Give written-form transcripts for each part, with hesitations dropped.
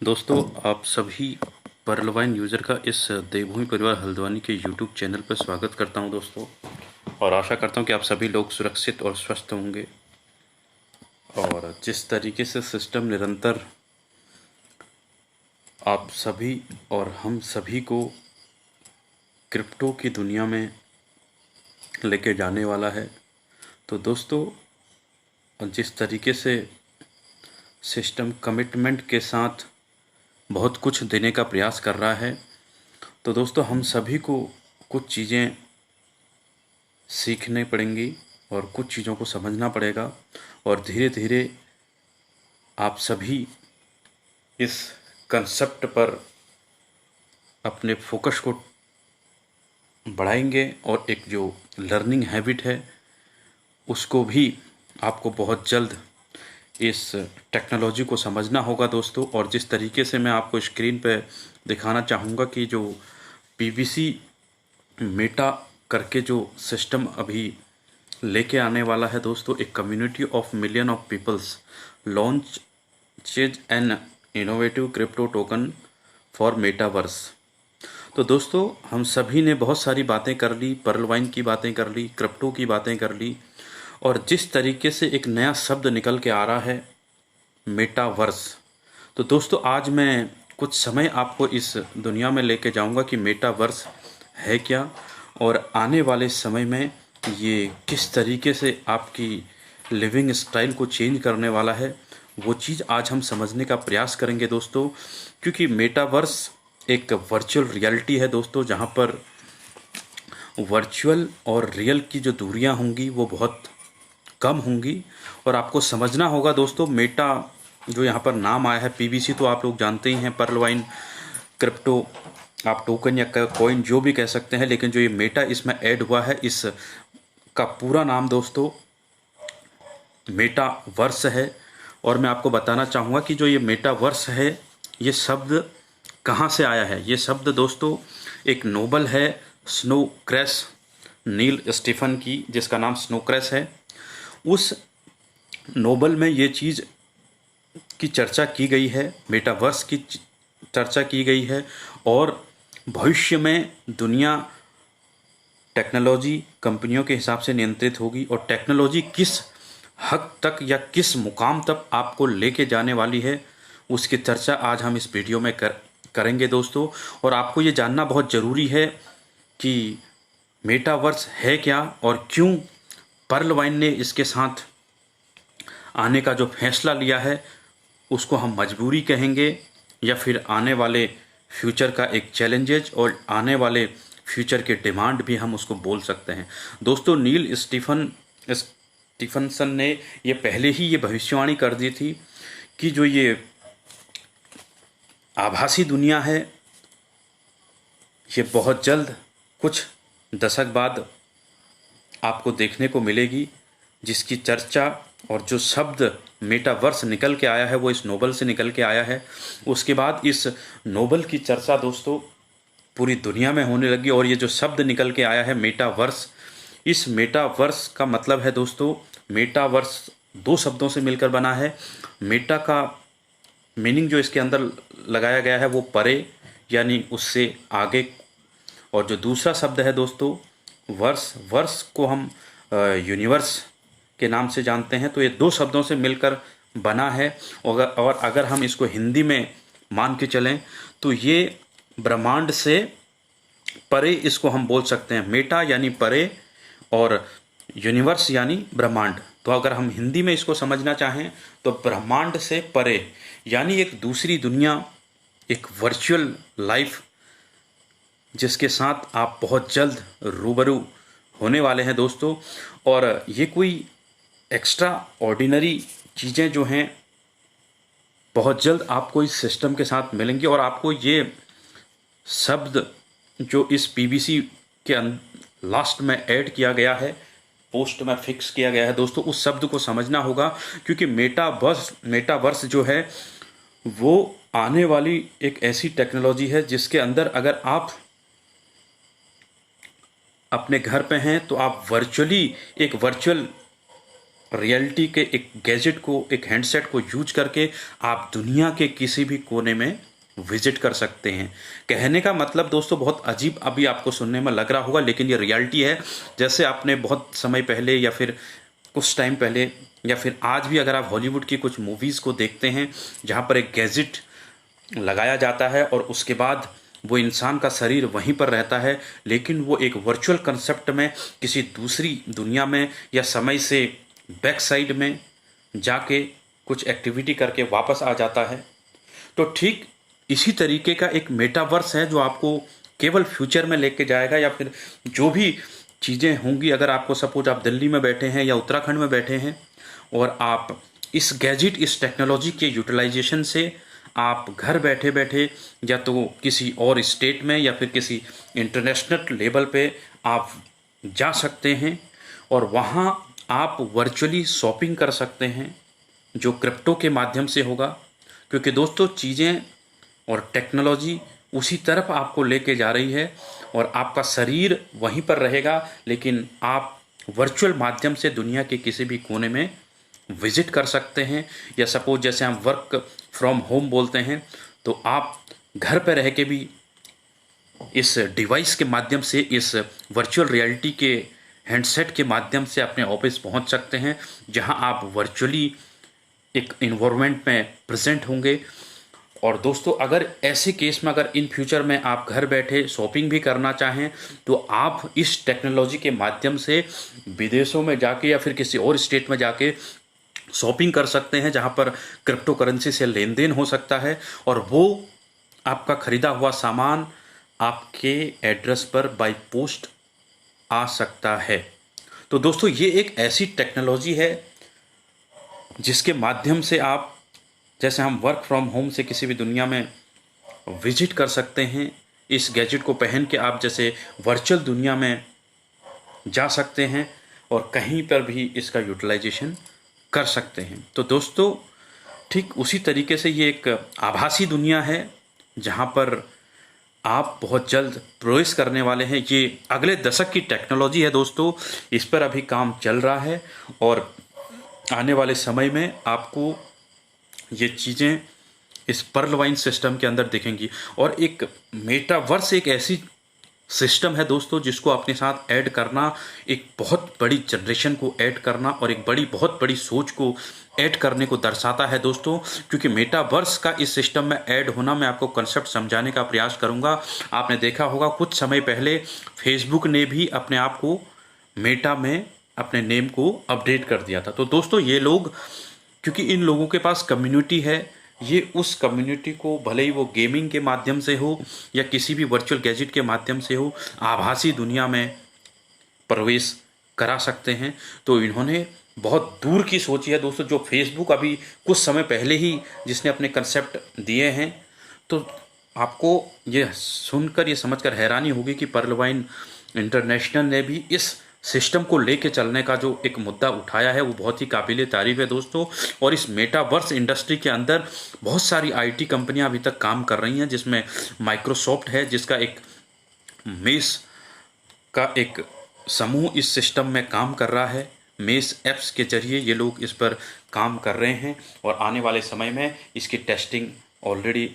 दोस्तों, आप सभी पर्लवाइन यूज़र का इस देवभूमि परिवार हल्द्वानी के यूट्यूब चैनल पर स्वागत करता हूं दोस्तों। और आशा करता हूं कि आप सभी लोग सुरक्षित और स्वस्थ होंगे। और जिस तरीके से सिस्टम निरंतर आप सभी और हम सभी को क्रिप्टो की दुनिया में लेके जाने वाला है, तो दोस्तों जिस तरीके से सिस्टम कमिटमेंट के साथ बहुत कुछ देने का प्रयास कर रहा है, तो दोस्तों हम सभी को कुछ चीज़ें सीखने पड़ेंगी और कुछ चीज़ों को समझना पड़ेगा। और धीरे धीरे आप सभी इस कंसेप्ट पर अपने फोकस को बढ़ाएंगे और एक जो लर्निंग हैबिट है उसको भी आपको बहुत जल्द इस टेक्नोलॉजी को समझना होगा दोस्तों। और जिस तरीके से मैं आपको स्क्रीन पे दिखाना चाहूँगा कि जो पीबीसी मेटा करके जो सिस्टम अभी लेके आने वाला है दोस्तों, एक community of million of peoples launches an innovative crypto token for metaverse. तो दोस्तों हम सभी ने बहुत सारी बातें कर ली, पर्लवाइन की बातें कर ली, क्रिप्टो की बातें कर ली, और जिस तरीके से एक नया शब्द निकल के आ रहा है मेटावर्स। तो दोस्तों आज मैं कुछ समय आपको इस दुनिया में लेके जाऊंगा कि मेटावर्स है क्या और आने वाले समय में ये किस तरीके से आपकी लिविंग स्टाइल को चेंज करने वाला है। वो चीज़ आज हम समझने का प्रयास करेंगे दोस्तों, क्योंकि मेटावर्स एक वर्चुअल रियलिटी है दोस्तों, जहाँ पर वर्चुअल और रियल की जो दूरियां होंगी वो बहुत कम होंगी। और आपको समझना होगा दोस्तों, मेटा जो यहाँ पर नाम आया है पीबीसी, तो आप लोग जानते ही हैं, पर्लवाइन क्रिप्टो आप टोकन या कॉइन जो भी कह सकते हैं, लेकिन जो ये मेटा इसमें ऐड हुआ है, इस का पूरा नाम दोस्तों मेटावर्स है। और मैं आपको बताना चाहूँगा कि जो ये मेटावर्स है, ये शब्द कहाँ से आया है। ये शब्द दोस्तों एक नोबल है स्नो क्रैश नील स्टीफन की, जिसका नाम स्नो क्रैश है। उस नोबल में ये चीज़ की चर्चा की गई है, मेटावर्स की चर्चा की गई है। और भविष्य में दुनिया टेक्नोलॉजी कंपनियों के हिसाब से नियंत्रित होगी, और टेक्नोलॉजी किस हद तक या किस मुकाम तक आपको लेके जाने वाली है, उसकी चर्चा आज हम इस वीडियो में करेंगे दोस्तों। और आपको ये जानना बहुत ज़रूरी है कि मेटावर्स है क्या और क्यों पर्लवाइन ने इसके साथ आने का जो फैसला लिया है उसको हम मजबूरी कहेंगे, या फिर आने वाले फ्यूचर का एक चैलेंजेज और आने वाले फ्यूचर के डिमांड भी हम उसको बोल सकते हैं दोस्तों। नील स्टीफनसन ने ये पहले ही ये भविष्यवाणी कर दी थी कि जो ये आभासी दुनिया है ये बहुत जल्द कुछ दशक बाद आपको देखने को मिलेगी, जिसकी चर्चा और जो शब्द मेटावर्स निकल के आया है वो इस नोबल से निकल के आया है। उसके बाद इस नोबल की चर्चा दोस्तों पूरी दुनिया में होने लगी, और ये जो शब्द निकल के आया है मेटावर्स, इस मेटावर्स का मतलब है दोस्तों, मेटावर्स दो शब्दों से मिलकर बना है। मेटा का मीनिंग जो इसके अंदर लगाया गया है वो परे यानी उससे आगे, और जो दूसरा शब्द है दोस्तों वर्स, वर्स को हम यूनिवर्स के नाम से जानते हैं। तो ये दो शब्दों से मिलकर बना है। और अगर हम इसको हिंदी में मान के चलें तो ये ब्रह्मांड से परे इसको हम बोल सकते हैं। मेटा यानी परे और यूनिवर्स यानी ब्रह्मांड। तो अगर हम हिंदी में इसको समझना चाहें तो ब्रह्मांड से परे यानी एक दूसरी दुनिया, एक वर्चुअल लाइफ जिसके साथ आप बहुत जल्द रूबरू होने वाले हैं दोस्तों। और ये कोई एक्स्ट्रा ऑर्डिनरी चीज़ें जो हैं बहुत जल्द आपको इस सिस्टम के साथ मिलेंगी, और आपको ये शब्द जो इस पीबीसी के लास्ट में ऐड किया गया है, पोस्ट में फिक्स किया गया है दोस्तों, उस शब्द को समझना होगा। क्योंकि मेटावर्स जो है वो आने वाली एक ऐसी टेक्नोलॉजी है जिसके अंदर अगर आप अपने घर पे हैं तो आप वर्चुअली एक वर्चुअल रियलिटी के एक गैजेट को, एक हैंडसेट को यूज करके आप दुनिया के किसी भी कोने में विजिट कर सकते हैं। कहने का मतलब दोस्तों बहुत अजीब अभी आपको सुनने में लग रहा होगा, लेकिन ये रियलिटी है। जैसे आपने बहुत समय पहले या फिर कुछ टाइम पहले या फिर आज भी अगर आप हॉलीवुड की कुछ मूवीज़ को देखते हैं जहाँ पर एक गैजेट लगाया जाता है और उसके बाद वो इंसान का शरीर वहीं पर रहता है, लेकिन वो एक वर्चुअल कंसेप्ट में किसी दूसरी दुनिया में या समय से बैक साइड में जाके कुछ एक्टिविटी करके वापस आ जाता है। तो ठीक इसी तरीके का एक मेटावर्स है जो आपको केवल फ्यूचर में लेके जाएगा, या फिर जो भी चीज़ें होंगी, अगर आपको सपोज आप दिल्ली में बैठे हैं या उत्तराखंड में बैठे हैं और आप इस गैजेट, इस टेक्नोलॉजी के यूटिलाइजेशन से आप घर बैठे बैठे या तो किसी और स्टेट में या फिर किसी इंटरनेशनल लेवल पे आप जा सकते हैं और वहाँ आप वर्चुअली शॉपिंग कर सकते हैं, जो क्रिप्टो के माध्यम से होगा। क्योंकि दोस्तों चीज़ें और टेक्नोलॉजी उसी तरफ आपको लेके जा रही है और आपका शरीर वहीं पर रहेगा, लेकिन आप वर्चुअल माध्यम से दुनिया के किसी भी कोने में विजिट कर सकते हैं। या सपोज जैसे हम वर्क फ्रॉम होम बोलते हैं, तो आप घर पर रह के भी इस डिवाइस के माध्यम से, इस वर्चुअल रियलिटी के हैंडसेट के माध्यम से अपने ऑफिस पहुंच सकते हैं, जहां आप वर्चुअली एक इन्वायरमेंट में प्रेजेंट होंगे। और दोस्तों अगर ऐसे केस में अगर इन फ्यूचर में आप घर बैठे शॉपिंग भी करना चाहें तो आप इस टेक्नोलॉजी के माध्यम से विदेशों में जाके या फिर किसी और स्टेट में जाके शॉपिंग कर सकते हैं, जहां पर क्रिप्टो करेंसी से लेन देन हो सकता है और वो आपका खरीदा हुआ सामान आपके एड्रेस पर बाय पोस्ट आ सकता है। तो दोस्तों ये एक ऐसी टेक्नोलॉजी है जिसके माध्यम से आप, जैसे हम वर्क फ्रॉम होम से किसी भी दुनिया में विजिट कर सकते हैं, इस गैजेट को पहन के आप जैसे वर्चुअल दुनिया में जा सकते हैं और कहीं पर भी इसका यूटिलाइजेशन कर सकते हैं। तो दोस्तों ठीक उसी तरीके से ये एक आभासी दुनिया है जहाँ पर आप बहुत जल्द प्रवेश करने वाले हैं। ये अगले दशक की टेक्नोलॉजी है दोस्तों, इस पर अभी काम चल रहा है और आने वाले समय में आपको ये चीज़ें इस पर्ल वाइन सिस्टम के अंदर दिखेंगी। और एक मेटावर्स एक ऐसी सिस्टम है दोस्तों जिसको अपने साथ ऐड करना, एक बहुत बड़ी जनरेशन को ऐड करना और एक बहुत बड़ी सोच को ऐड करने को दर्शाता है दोस्तों। क्योंकि मेटावर्स का इस सिस्टम में ऐड होना, मैं आपको कंसेप्ट समझाने का प्रयास करूंगा। आपने देखा होगा कुछ समय पहले फेसबुक ने भी अपने आप को मेटा में अपने नेम को अपडेट कर दिया था। तो दोस्तों ये लोग, क्योंकि इन लोगों के पास कम्युनिटी है, ये उस कम्युनिटी को भले ही वो गेमिंग के माध्यम से हो या किसी भी वर्चुअल गैजेट के माध्यम से हो, आभासी दुनिया में प्रवेश करा सकते हैं। तो इन्होंने बहुत दूर की सोची है दोस्तों। जो फेसबुक अभी कुछ समय पहले ही जिसने अपने कंसेप्ट दिए हैं, तो आपको ये सुनकर ये समझकर हैरानी होगी कि पर्ल वाइन इंटरनेशनल ने भी इस सिस्टम को लेके चलने का जो एक मुद्दा उठाया है वो बहुत ही काबिले तारीफ है दोस्तों। और इस मेटावर्स इंडस्ट्री के अंदर बहुत सारी आईटी कंपनियां अभी तक काम कर रही हैं, जिसमें माइक्रोसॉफ्ट है जिसका एक मेस का एक समूह इस सिस्टम में काम कर रहा है। मेस ऐप्स के जरिए ये लोग इस पर काम कर रहे हैं और आने वाले समय में इसकी टेस्टिंग ऑलरेडी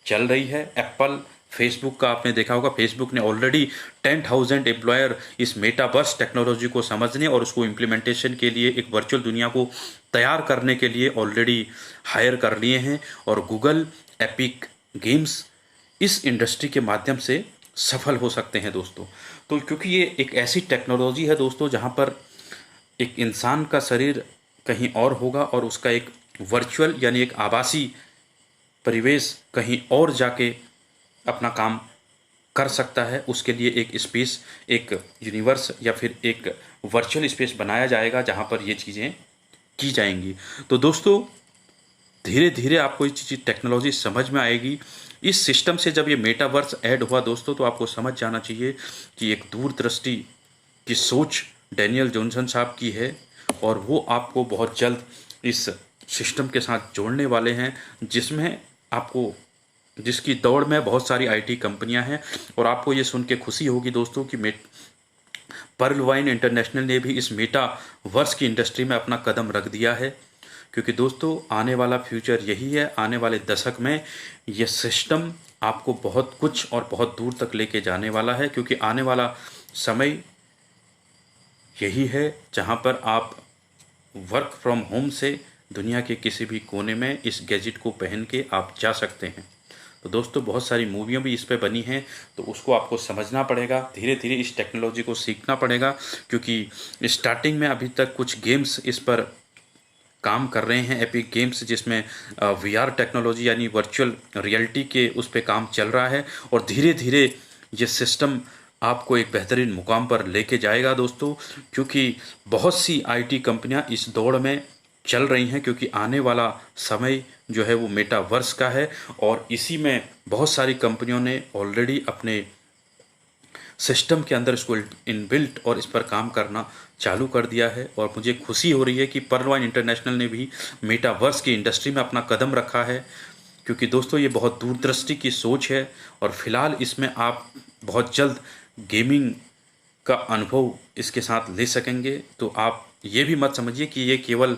चल रही है। एप्पल, फेसबुक का आपने देखा होगा, फेसबुक ने ऑलरेडी 10,000 एम्प्लॉयर इस मेटावर्स टेक्नोलॉजी को समझने और उसको इम्प्लीमेंटेशन के लिए, एक वर्चुअल दुनिया को तैयार करने के लिए ऑलरेडी हायर कर लिए हैं। और गूगल, एपिक गेम्स इस इंडस्ट्री के माध्यम से सफल हो सकते हैं दोस्तों। तो क्योंकि ये एक ऐसी टेक्नोलॉजी है दोस्तों जहाँ पर एक इंसान का शरीर कहीं और होगा और उसका एक वर्चुअल यानी एक आभासी परिवेश कहीं और जाके अपना काम कर सकता है। उसके लिए एक स्पेस, एक यूनिवर्स या फिर एक वर्चुअल स्पेस बनाया जाएगा जहाँ पर ये चीज़ें की जाएंगी। तो दोस्तों धीरे धीरे आपको ये चीज़ टेक्नोलॉजी समझ में आएगी। इस सिस्टम से जब ये मेटावर्स ऐड हुआ दोस्तों, तो आपको समझ जाना चाहिए कि एक दूरदृष्टि की सोच डैनियल जॉनसन साहब की है और वो आपको बहुत जल्द इस सिस्टम के साथ जोड़ने वाले हैं, जिसमें आपको, जिसकी दौड़ में बहुत सारी आईटी कंपनियां हैं। और आपको ये सुन के खुशी होगी दोस्तों कि पर्ल वाइन इंटरनेशनल ने भी इस मेटावर्स की इंडस्ट्री में अपना कदम रख दिया है, क्योंकि दोस्तों आने वाला फ्यूचर यही है। आने वाले दशक में ये सिस्टम आपको बहुत कुछ और बहुत दूर तक लेके जाने वाला है, क्योंकि आने वाला समय यही है जहां पर आप वर्क फ्रॉम होम से दुनिया के किसी भी कोने में इस गैजेट को पहन के आप जा सकते हैं। तो दोस्तों बहुत सारी मूवियाँ भी इस पे बनी हैं, तो उसको आपको समझना पड़ेगा, धीरे धीरे इस टेक्नोलॉजी को सीखना पड़ेगा, क्योंकि स्टार्टिंग में अभी तक कुछ गेम्स इस पर काम कर रहे हैं, एपिक गेम्स, जिसमें वीआर टेक्नोलॉजी यानी वर्चुअल रियलिटी के उस पर काम चल रहा है, और धीरे धीरे ये सिस्टम आपको एक बेहतरीन मुकाम पर लेके जाएगा दोस्तों, क्योंकि बहुत सी आईटी कंपनियां इस दौड़ में चल रही हैं, क्योंकि आने वाला समय जो है वो मेटावर्स का है, और इसी में बहुत सारी कंपनियों ने ऑलरेडी अपने सिस्टम के अंदर इसको इनबिल्ट और इस पर काम करना चालू कर दिया है। और मुझे खुशी हो रही है कि पर्ल वाइन इंटरनेशनल ने भी मेटावर्स की इंडस्ट्री में अपना कदम रखा है, क्योंकि दोस्तों ये बहुत दूरदृष्टि की सोच है, और फिलहाल इसमें आप बहुत जल्द गेमिंग का अनुभव इसके साथ ले सकेंगे। तो आप ये भी मत समझिए कि ये केवल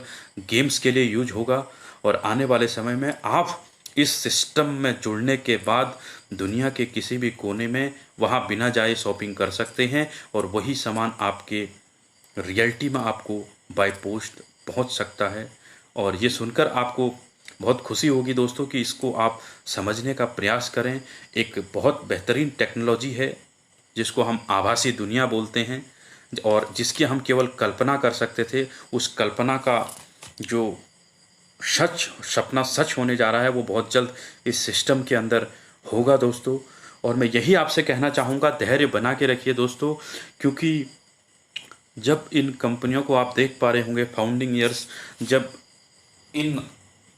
गेम्स के लिए यूज होगा, और आने वाले समय में आप इस सिस्टम में जुड़ने के बाद दुनिया के किसी भी कोने में वहाँ बिना जाए शॉपिंग कर सकते हैं, और वही सामान आपके रियलिटी में आपको बाय पोस्ट पहुँच सकता है। और ये सुनकर आपको बहुत खुशी होगी दोस्तों कि इसको आप समझने का प्रयास करें। एक बहुत बेहतरीन टेक्नोलॉजी है जिसको हम आभासी दुनिया बोलते हैं, और जिसकी हम केवल कल्पना कर सकते थे, उस कल्पना का जो सपना सच होने जा रहा है वो बहुत जल्द इस सिस्टम के अंदर होगा दोस्तों। और मैं यही आपसे कहना चाहूँगा, धैर्य बना के रखिए दोस्तों, क्योंकि जब इन कंपनियों को आप देख पा रहे होंगे फाउंडिंग ईयर्स, जब इन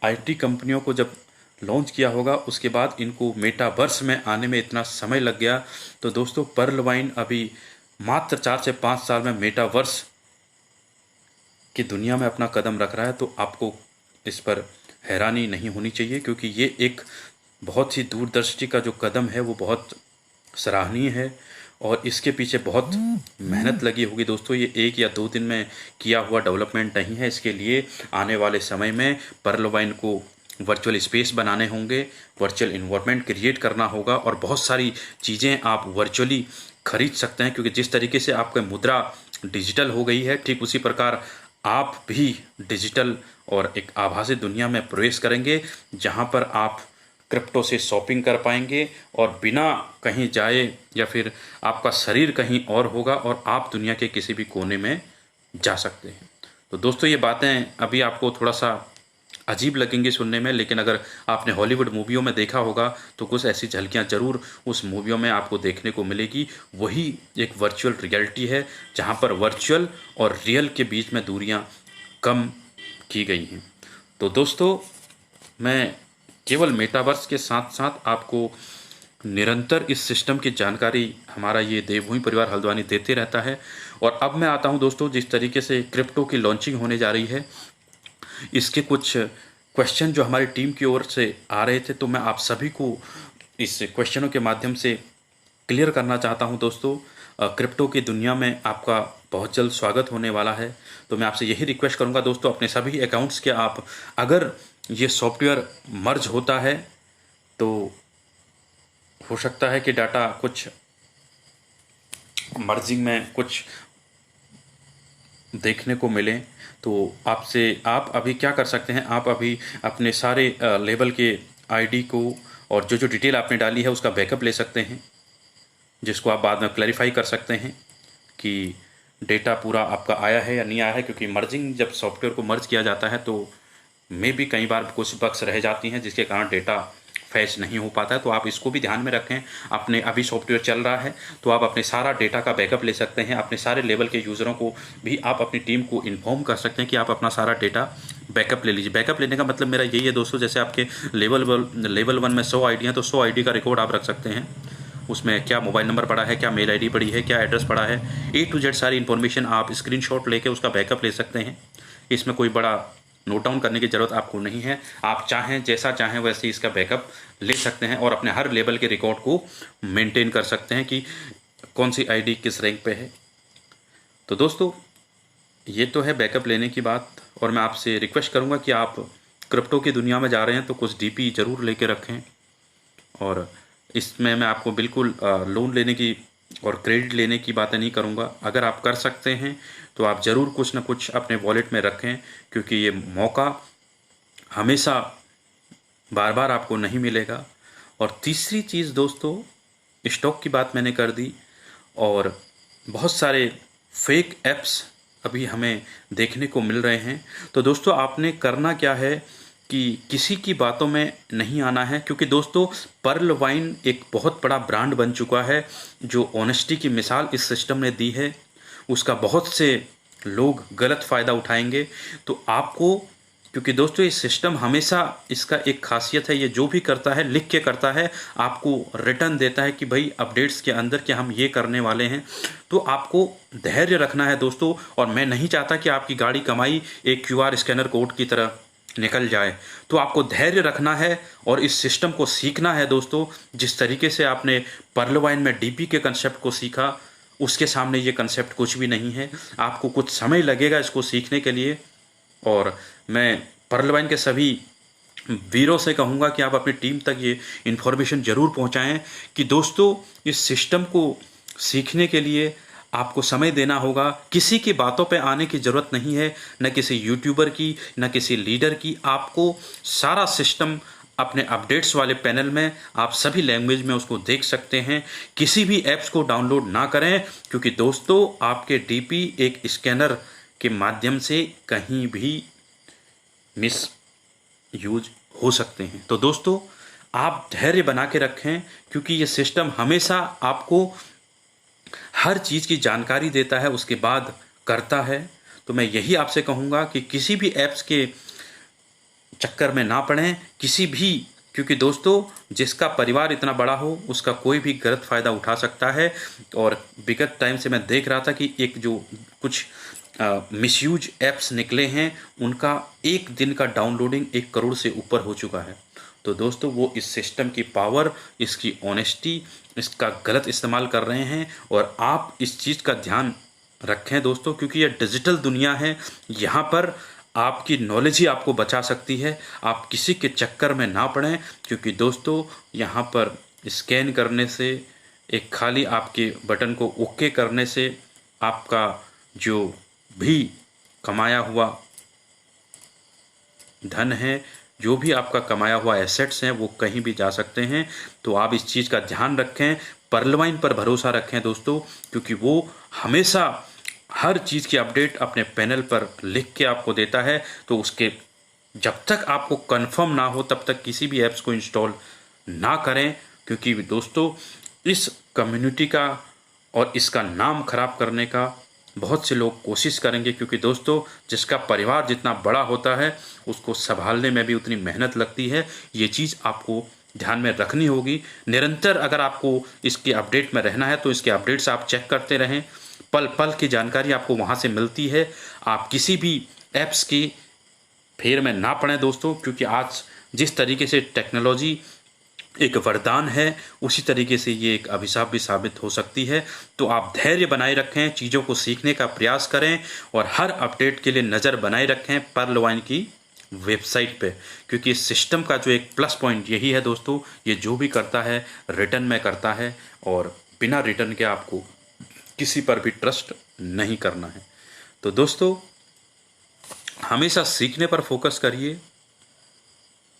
आईटी कंपनियों को जब लॉन्च किया होगा, उसके बाद इनको मेटावर्स में आने में इतना समय लग गया। तो दोस्तों पर्ल वाइन अभी मात्र 4 से 5 साल में मेटावर्स की दुनिया में अपना कदम रख रहा है। तो आपको इस पर हैरानी नहीं होनी चाहिए, क्योंकि ये एक बहुत ही दूरदृष्टि का जो कदम है वो बहुत सराहनीय है, और इसके पीछे बहुत मेहनत लगी होगी दोस्तों। ये 1 या 2 दिन में किया हुआ डेवलपमेंट नहीं है। इसके लिए आने वाले समय में पर्ल वाइन को वर्चुअल स्पेस बनाने होंगे, वर्चुअल इन्वायरमेंट क्रिएट करना होगा, और बहुत सारी चीज़ें आप वर्चुअली खरीद सकते हैं, क्योंकि जिस तरीके से आपकी मुद्रा डिजिटल हो गई है, ठीक उसी प्रकार आप भी डिजिटल और एक आभासी दुनिया में प्रवेश करेंगे, जहां पर आप क्रिप्टो से शॉपिंग कर पाएंगे, और बिना कहीं जाए, या फिर आपका शरीर कहीं और होगा और आप दुनिया के किसी भी कोने में जा सकते हैं। तो दोस्तों ये बातें अभी आपको थोड़ा सा अजीब लगेंगी सुनने में, लेकिन अगर आपने हॉलीवुड मूवियों में देखा होगा तो कुछ ऐसी झलकियां ज़रूर उस मूवियों में आपको देखने को मिलेगी। वही एक वर्चुअल रियलिटी है, जहां पर वर्चुअल और रियल के बीच में दूरियां कम की गई हैं। तो दोस्तों मैं केवल मेटावर्स के साथ साथ आपको निरंतर इस सिस्टम की जानकारी हमारा ये देवभूमि परिवार हल्द्वानी देते रहता है। और अब मैं आता हूं दोस्तों, जिस तरीके से क्रिप्टो की लॉन्चिंग होने जा रही है, इसके कुछ क्वेश्चन जो हमारी टीम की ओर से आ रहे थे, तो मैं आप सभी को इस क्वेश्चनों के माध्यम से क्लियर करना चाहता हूं दोस्तों। क्रिप्टो की दुनिया में आपका बहुत जल्द स्वागत होने वाला है। तो मैं आपसे यही रिक्वेस्ट करूंगा दोस्तों, अपने सभी अकाउंट्स के आप, अगर ये सॉफ्टवेयर मर्ज होता है तो हो सकता है कि डाटा कुछ मर्जिंग में कुछ देखने को मिले। तो आप अभी क्या कर सकते हैं, आप अभी अपने सारे लेबल के आईडी को और जो जो डिटेल आपने डाली है उसका बैकअप ले सकते हैं, जिसको आप बाद में क्लैरिफाई कर सकते हैं कि डेटा पूरा आपका आया है या नहीं आया है। क्योंकि मर्जिंग, जब सॉफ्टवेयर को मर्ज किया जाता है तो में भी कई बार कुछ बग्स रह जाती हैं, जिसके कारण डेटा फैच नहीं हो पाता है। तो आप इसको भी ध्यान में रखें। अपने अभी सॉफ्टवेयर चल रहा है तो आप अपने सारा डेटा का बैकअप ले सकते हैं। अपने सारे लेवल के यूज़रों को भी आप अपनी टीम को इन्फॉर्म कर सकते हैं कि आप अपना सारा डेटा बैकअप ले लीजिए। बैकअप लेने का मतलब मेरा यही है दोस्तों, जैसे आपके लेवल 1 में 100 आईडी हैं, तो 100 आईडी का रिकॉर्ड आप रख सकते हैं। उसमें क्या मोबाइल नंबर पड़ा है, क्या मेल आईडी पड़ी है, क्या एड्रेस पड़ा है, A to Z सारी इन्फॉर्मेशन आप स्क्रीनशॉट लेके उसका बैकअप ले सकते हैं। इसमें कोई बड़ा नोट डाउन करने की ज़रूरत आपको नहीं है। आप चाहें जैसा चाहें वैसे इसका बैकअप ले सकते हैं, और अपने हर लेवल के रिकॉर्ड को मेंटेन कर सकते हैं कि कौन सी आईडी किस रैंक पे है, तो दोस्तों ये तो है बैकअप लेने की बात, और मैं आपसे रिक्वेस्ट करूँगा कि आप क्रिप्टो की दुनिया में जा रहे हैं तो कुछ डीपी ज़रूर लेके रखें। और इसमें मैं आपको बिल्कुल लोन लेने की और क्रेडिट लेने की बातें नहीं करूँगा। अगर आप कर सकते हैं तो आप ज़रूर कुछ ना कुछ अपने वॉलेट में रखें, क्योंकि ये मौका हमेशा बार बार आपको नहीं मिलेगा। और तीसरी चीज़ दोस्तों, स्टॉक की बात मैंने कर दी, और बहुत सारे फेक ऐप्स अभी हमें देखने को मिल रहे हैं। तो दोस्तों आपने करना क्या है कि किसी की बातों में नहीं आना है, क्योंकि दोस्तों पर्ल वाइन एक बहुत बड़ा ब्रांड बन चुका है। जो ऑनेस्टी की मिसाल इस सिस्टम ने दी है उसका बहुत से लोग गलत फ़ायदा उठाएंगे। तो आपको, क्योंकि दोस्तों ये सिस्टम हमेशा, इसका एक खासियत है, ये जो भी करता है लिख के करता है, आपको रिटर्न देता है कि भाई अपडेट्स के अंदर कि हम ये करने वाले हैं। तो आपको धैर्य रखना है दोस्तों। और मैं नहीं चाहता कि आपकी गाड़ी कमाई एक क्यूआर स्कैनर कोड की तरह निकल जाए। तो आपको धैर्य रखना है और इस सिस्टम को सीखना है दोस्तों। जिस तरीके से आपने पर्ल वाइन में डीपी के कंसेप्ट को सीखा, उसके सामने ये कंसेप्ट कुछ भी नहीं है। आपको कुछ समय लगेगा इसको सीखने के लिए। और मैं पर्ल वाइन के सभी वीरों से कहूँगा कि आप अपनी टीम तक ये इन्फॉर्मेशन ज़रूर पहुँचाएं कि दोस्तों इस सिस्टम को सीखने के लिए आपको समय देना होगा। किसी की बातों पे आने की ज़रूरत नहीं है, न किसी यूट्यूबर की, न किसी लीडर की। आपको सारा सिस्टम अपने अपडेट्स वाले पैनल में आप सभी लैंग्वेज में उसको देख सकते हैं। किसी भी ऐप्स को डाउनलोड ना करें, क्योंकि दोस्तों आपके डीपी एक स्कैनर के माध्यम से कहीं भी मिस यूज हो सकते हैं। तो दोस्तों आप धैर्य बना के रखें, क्योंकि ये सिस्टम हमेशा आपको हर चीज़ की जानकारी देता है, उसके बाद करता है। तो मैं यही आपसे कहूँगा कि किसी भी ऐप्स के चक्कर में ना पड़ें, किसी भी, क्योंकि दोस्तों जिसका परिवार इतना बड़ा हो उसका कोई भी गलत फ़ायदा उठा सकता है। और विगत टाइम से मैं देख रहा था कि एक जो कुछ मिसयूज ऐप्स निकले हैं, उनका एक दिन का डाउनलोडिंग 1 करोड़ से ऊपर हो चुका है। तो दोस्तों वो इस सिस्टम की पावर, इसकी ऑनेस्टी, इसका गलत इस्तेमाल कर रहे हैं। और आप इस चीज़ का ध्यान रखें दोस्तों, क्योंकि ये डिजिटल दुनिया है। यहाँ पर आपकी नॉलेज ही आपको बचा सकती है। आप किसी के चक्कर में ना पड़ें, क्योंकि दोस्तों यहाँ पर स्कैन करने से, एक खाली आपके बटन को ओके करने से आपका जो भी कमाया हुआ धन है, जो भी आपका कमाया हुआ एसेट्स हैं, वो कहीं भी जा सकते हैं। तो आप इस चीज़ का ध्यान रखें, पर्ल वाइन पर भरोसा रखें दोस्तों, क्योंकि वो हमेशा हर चीज़ की अपडेट अपने पैनल पर लिख के आपको देता है। तो उसके जब तक आपको कंफर्म ना हो तब तक किसी भी ऐप्स को इंस्टॉल ना करें, क्योंकि दोस्तों इस कम्युनिटी का और इसका नाम खराब करने का बहुत से लोग कोशिश करेंगे। क्योंकि दोस्तों जिसका परिवार जितना बड़ा होता है उसको संभालने में भी उतनी मेहनत लगती है। ये चीज़ आपको ध्यान में रखनी होगी। निरंतर अगर आपको इसके अपडेट में रहना है तो इसके अपडेट्स आप चेक करते रहें। पल पल की जानकारी आपको वहाँ से मिलती है। आप किसी भी ऐप्स की फेर में ना पड़ें दोस्तों, क्योंकि आज जिस तरीके से टेक्नोलॉजी एक वरदान है, उसी तरीके से ये एक अभिशाप भी साबित हो सकती है। तो आप धैर्य बनाए रखें, चीज़ों को सीखने का प्रयास करें और हर अपडेट के लिए नज़र बनाए रखें पर्ल वाइन की वेबसाइट पे, क्योंकि इस सिस्टम का जो एक प्लस पॉइंट यही है दोस्तों, ये जो भी करता है रिटर्न में करता है, और बिना रिटर्न के आपको किसी पर भी ट्रस्ट नहीं करना है। तो दोस्तों हमेशा सीखने पर फोकस करिए,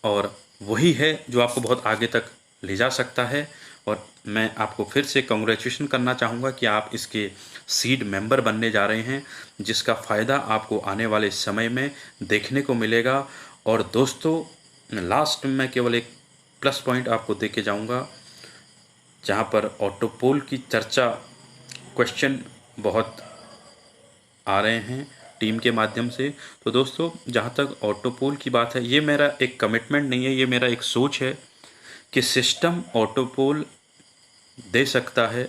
और वही है जो आपको बहुत आगे तक ले जा सकता है। और मैं आपको फिर से कांग्रेचुलेशन करना चाहूँगा कि आप इसके सीड मेंबर बनने जा रहे हैं, जिसका फ़ायदा आपको आने वाले समय में देखने को मिलेगा। और दोस्तों लास्ट में मैं केवल एक प्लस पॉइंट आपको दे के जाऊँगा, जहाँ पर ऑटोपोल की चर्चा, क्वेश्चन बहुत आ रहे हैं टीम के माध्यम से। तो दोस्तों जहाँ तक ऑटोपोल की बात है, ये मेरा एक कमिटमेंट नहीं है, ये मेरा एक सोच है कि सिस्टम ऑटोपोल दे सकता है।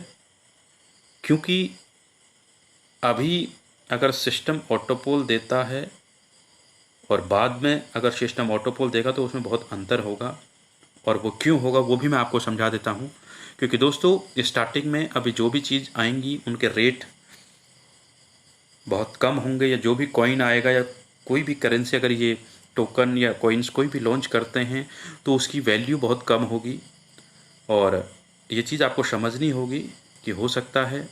क्योंकि अभी अगर सिस्टम ऑटोपोल देता है और बाद में अगर सिस्टम ऑटोपोल देगा तो उसमें बहुत अंतर होगा। और वो क्यों होगा वो भी मैं आपको समझा देता हूँ। क्योंकि दोस्तों स्टार्टिंग में अभी जो भी चीज़ आएंगी उनके रेट बहुत कम होंगे, या जो भी कॉइन आएगा या कोई भी करेंसी, अगर ये टोकन या कॉइन्स कोई भी लॉन्च करते हैं तो उसकी वैल्यू बहुत कम होगी। और ये चीज़ आपको समझनी होगी कि हो सकता है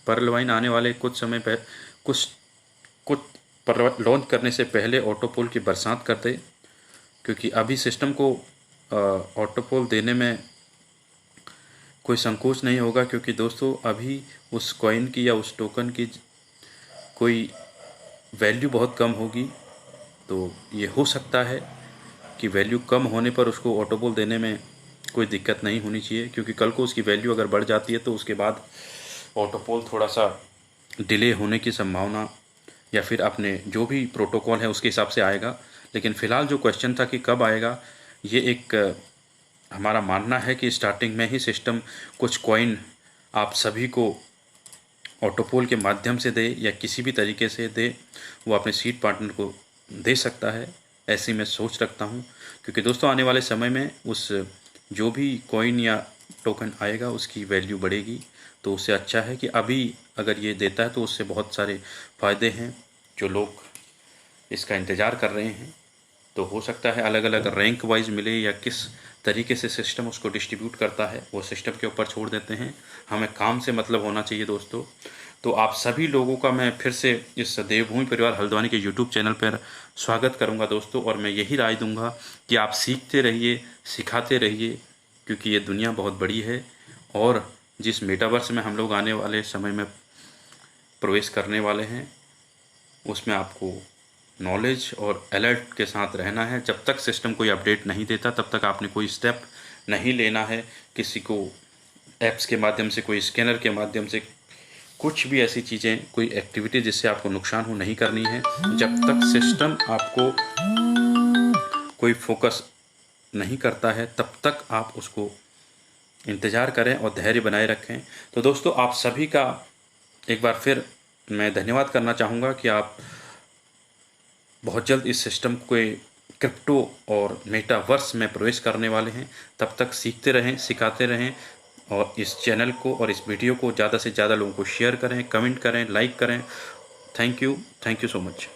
पर्ल वाइन आने वाले कुछ समय पह कुछ कुछ पर्ल लॉन्च करने से पहले ऑटोपोल की बरसात कर दे, क्योंकि अभी सिस्टम को ऑटोपोल देने में कोई संकोच नहीं होगा, क्योंकि दोस्तों अभी उस कॉइन की या उस टोकन की कोई वैल्यू बहुत कम होगी। तो ये हो सकता है कि वैल्यू कम होने पर उसको ऑटोपोल देने में कोई दिक्कत नहीं होनी चाहिए, क्योंकि कल को उसकी वैल्यू अगर बढ़ जाती है तो उसके बाद ऑटोपोल थोड़ा सा डिले होने की संभावना, या फिर अपने जो भी प्रोटोकॉल है उसके हिसाब से आएगा। लेकिन फ़िलहाल जो क्वेश्चन था कि कब आएगा, ये एक हमारा मानना है कि स्टार्टिंग में ही सिस्टम कुछ कॉइन आप सभी को ऑटोपोल के माध्यम से दे या किसी भी तरीके से दे, वो अपने सीड पार्टनर को दे सकता है, ऐसी मैं सोच रखता हूँ। क्योंकि दोस्तों आने वाले समय में उस जो भी कॉइन या टोकन आएगा उसकी वैल्यू बढ़ेगी। तो उससे अच्छा है कि अभी अगर ये देता है तो उससे बहुत सारे फ़ायदे हैं, जो लोग इसका इंतज़ार कर रहे हैं। तो हो सकता है अलग अलग रैंक वाइज मिले, या किस तरीके से सिस्टम उसको डिस्ट्रीब्यूट करता है वो सिस्टम के ऊपर छोड़ देते हैं। हमें काम से मतलब होना चाहिए दोस्तों। तो आप सभी लोगों का मैं फिर से इस देवभूमि परिवार हल्द्वानी के यूट्यूब चैनल पर स्वागत करूंगा दोस्तों, और मैं यही राय दूंगा कि आप सीखते रहिए, सिखाते रहिए, क्योंकि ये दुनिया बहुत बड़ी है। और जिस मेटावर्स में हम लोग आने वाले समय में प्रवेश करने वाले हैं उसमें आपको नॉलेज और अलर्ट के साथ रहना है। जब तक सिस्टम कोई अपडेट नहीं देता तब तक आपने कोई स्टेप नहीं लेना है। किसी को ऐप्स के माध्यम से, कोई स्कैनर के माध्यम से, कुछ भी ऐसी चीज़ें, कोई एक्टिविटी जिससे आपको नुकसान हो नहीं करनी है। जब तक सिस्टम आपको कोई फोकस नहीं करता है तब तक आप उसको इंतज़ार करें और धैर्य बनाए रखें। तो दोस्तों आप सभी का एक बार फिर मैं धन्यवाद करना चाहूँगा कि आप बहुत जल्द इस सिस्टम के क्रिप्टो और मेटावर्स में प्रवेश करने वाले हैं। तब तक सीखते रहें, सिखाते रहें, और इस चैनल को और इस वीडियो को ज़्यादा से ज़्यादा लोगों को शेयर करें, कमेंट करें, लाइक करें। Thank you so much.